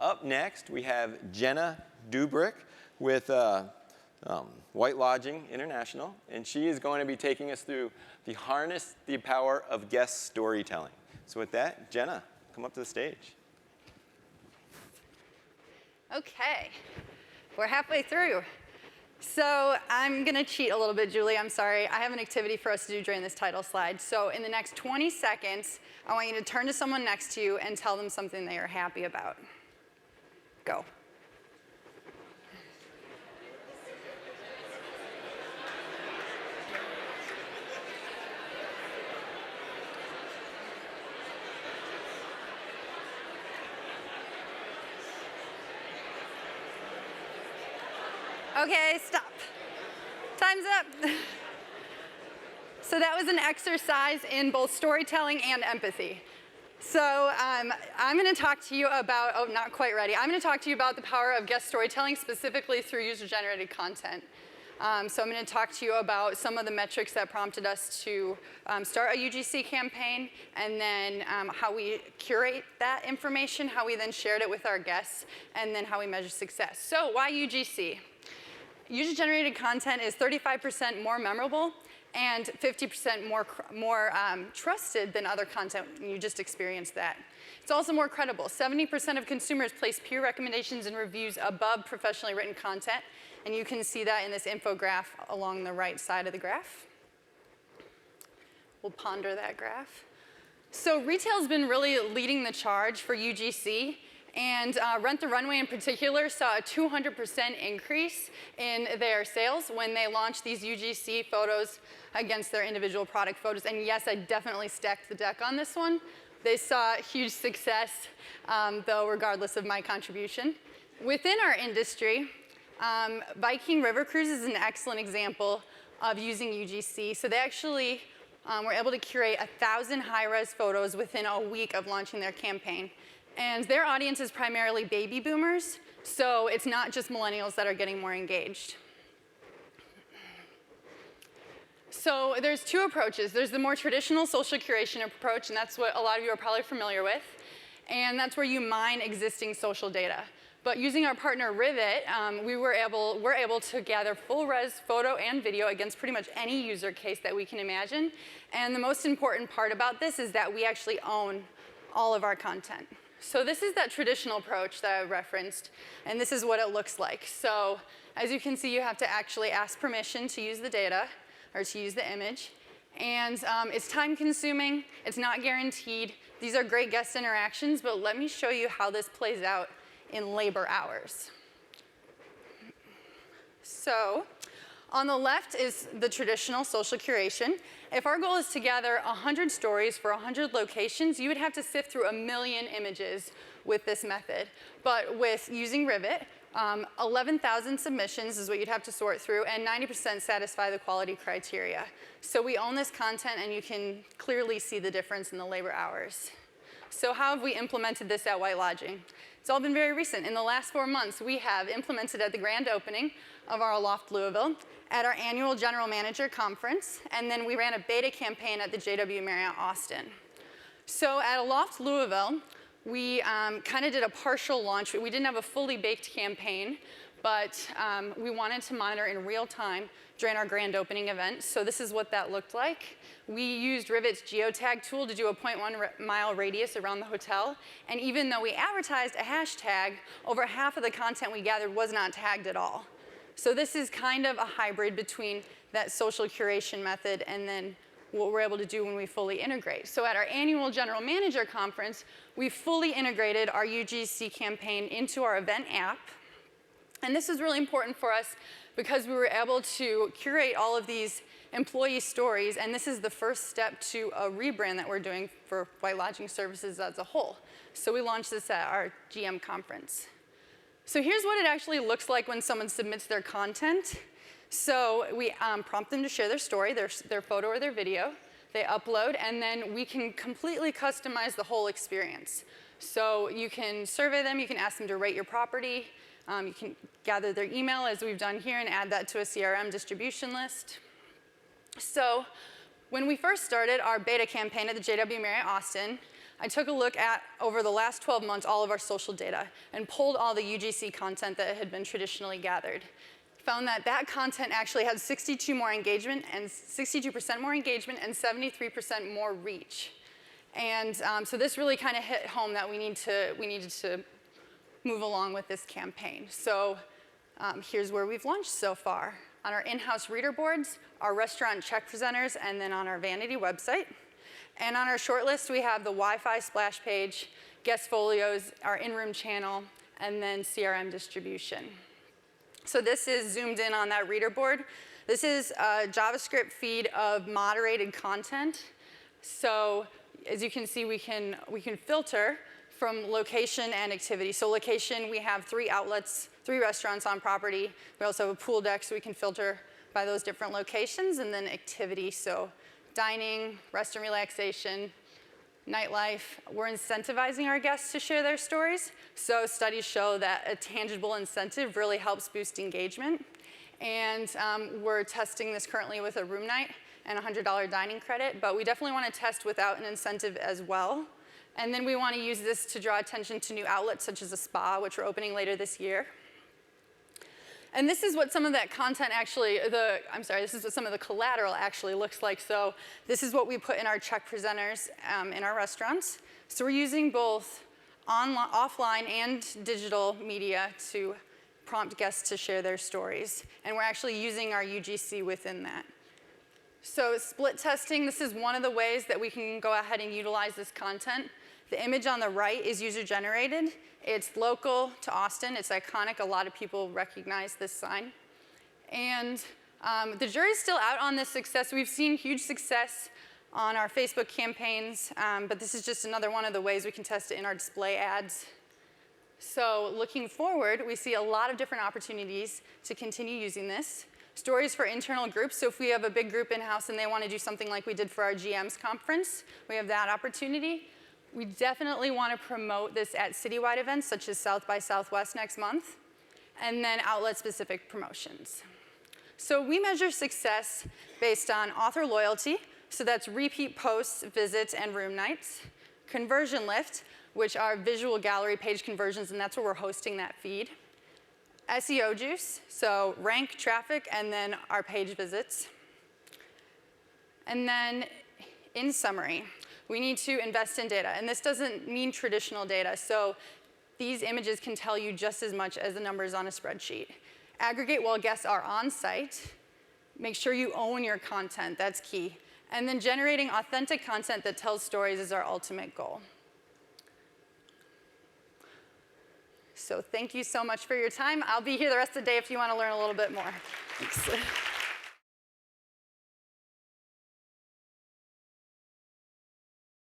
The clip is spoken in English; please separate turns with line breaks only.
Up next, we have Jenna Dubrick with White Lodging International, and she is going to be taking us through the Harness the Power of Guest Storytelling. So with that, Jenna, come up to the stage.
Okay, we're halfway through. So I'm going to cheat a little bit, Julie. I'm sorry. I have an activity for us to do during this title slide. So in the next 20 seconds, I want you to turn to someone next to you and tell them something they are happy about. Go. Okay, stop. Time's up. So that was an exercise in both storytelling and empathy. So I'm going to talk to you about, oh, not quite ready. I'm going to talk to you about the power of guest storytelling, specifically through user-generated content. So I'm going to talk to you about some of the metrics that prompted us to start a UGC campaign, and then how we curate that information, how we then shared it with our guests, and then how we measure success. So why UGC? User-generated content is 35% more memorable and 50% more trusted than other content. You just experienced that. It's also more credible. 70% of consumers place peer recommendations and reviews above professionally written content, and you can see that in this infograph along the right side of the graph. We'll ponder that graph. So retail's been really leading the charge for UGC. And Rent the Runway in particular saw a 200% increase in their sales when they launched these UGC photos against their individual product photos. And yes, I definitely stacked the deck on this one. They saw huge success, though, regardless of my contribution. Within our industry, Viking River Cruise is an excellent example of using UGC. So they actually were able to curate 1,000 high-res photos within a week of launching their campaign. And their audience is primarily baby boomers, so it's not just millennials that are getting more engaged. So there's two approaches. There's the more traditional social curation approach, and that's what a lot of you are probably familiar with. And that's where you mine existing social data. But using our partner Rivet, we're able to gather full-res photo and video against pretty much any user case that we can imagine. And the most important part about this is that we actually own all of our content. So this is that traditional approach that I referenced, and this is what it looks like. So as you can see, you have to actually ask permission to use the data or to use the image. And it's time consuming, it's not guaranteed. These are great guest interactions, but let me show you how this plays out in labor hours. So on the left is the traditional social curation. If our goal is to gather 100 stories for 100 locations, you would have to sift through 1 million images with this method. But with using Rivet, 11,000 submissions is what you'd have to sort through, and 90% satisfy the quality criteria. So we own this content, and you can clearly see the difference in the labor hours. So how have we implemented this at White Lodging? It's all been very recent. In the last 4 months, we have implemented at the grand opening of our Aloft Louisville, at our annual general manager conference, and then we ran a beta campaign at the JW Marriott Austin. So at Aloft Louisville, we kind of did a partial launch. We didn't have a fully baked campaign, but we wanted to monitor in real time during our grand opening event. So this is what that looked like. We used Rivet's geotag tool to do a 0.1-mile radius around the hotel. And even though we advertised a hashtag, over half of the content we gathered was not tagged at all. So this is kind of a hybrid between that social curation method and then what we're able to do when we fully integrate. So at our annual general manager conference, we fully integrated our UGC campaign into our event app. And this is really important for us because we were able to curate all of these employee stories, and this is the first step to a rebrand that we're doing for White Lodging Services as a whole. So we launched this at our GM conference. So here's what it actually looks like when someone submits their content. So we prompt them to share their story, their photo or their video. They upload, and then we can completely customize the whole experience. So you can survey them, you can ask them to rate your property, you can gather their email, as we've done here, and add that to a CRM distribution list. So when we first started our beta campaign at the JW Marriott Austin, I took a look at, over the last 12 months, all of our social data and pulled all the UGC content that had been traditionally gathered. Found that that content actually had 62% more engagement and 73% more reach. And so this really kind of hit home that we needed to move along with this campaign. So here's where we've launched so far. On our in-house reader boards, our restaurant check presenters, and then on our vanity website. And on our shortlist, we have the Wi-Fi splash page, guest folios, our in-room channel, and then CRM distribution. So this is zoomed in on that reader board. This is a JavaScript feed of moderated content. So as you can see, we can filter from location and activity. So location, we have 3 outlets, 3 restaurants on property. We also have a pool deck, so we can filter by those different locations. And then activity, so dining, rest and relaxation, nightlife. We're incentivizing our guests to share their stories. So studies show that a tangible incentive really helps boost engagement. And we're testing this currently with a room night and a $100 dining credit, but we definitely want to test without an incentive as well. And then we want to use this to draw attention to new outlets such as a spa, which we're opening later this year. And this is what some of that content actually, this is what some of the collateral actually looks like. So this is what we put in our check presenters in our restaurants. So we're using both offline and digital media to prompt guests to share their stories. And we're actually using our UGC within that. So split testing, this is one of the ways that we can go ahead and utilize this content. The image on the right is user-generated. It's local to Austin. It's iconic. A lot of people recognize this sign. And the jury's still out on this success. We've seen huge success on our Facebook campaigns, but this is just another one of the ways we can test it in our display ads. So looking forward, we see a lot of different opportunities to continue using this. Stories for internal groups, so if we have a big group in-house and they want to do something like we did for our GM's conference, we have that opportunity. We definitely want to promote this at citywide events, such as South by Southwest next month, and then outlet-specific promotions. So we measure success based on author loyalty, so that's repeat posts, visits, and room nights. Conversion lift, which are visual gallery page conversions, and that's where we're hosting that feed. SEO juice, so rank, traffic, and then our page visits. And then in summary, we need to invest in data, and this doesn't mean traditional data. So these images can tell you just as much as the numbers on a spreadsheet. Aggregate while guests are on site. Make sure you own your content, that's key. And then generating authentic content that tells stories is our ultimate goal. So thank you so much for your time. I'll be here the rest of the day if you want to learn a little bit more. Thanks.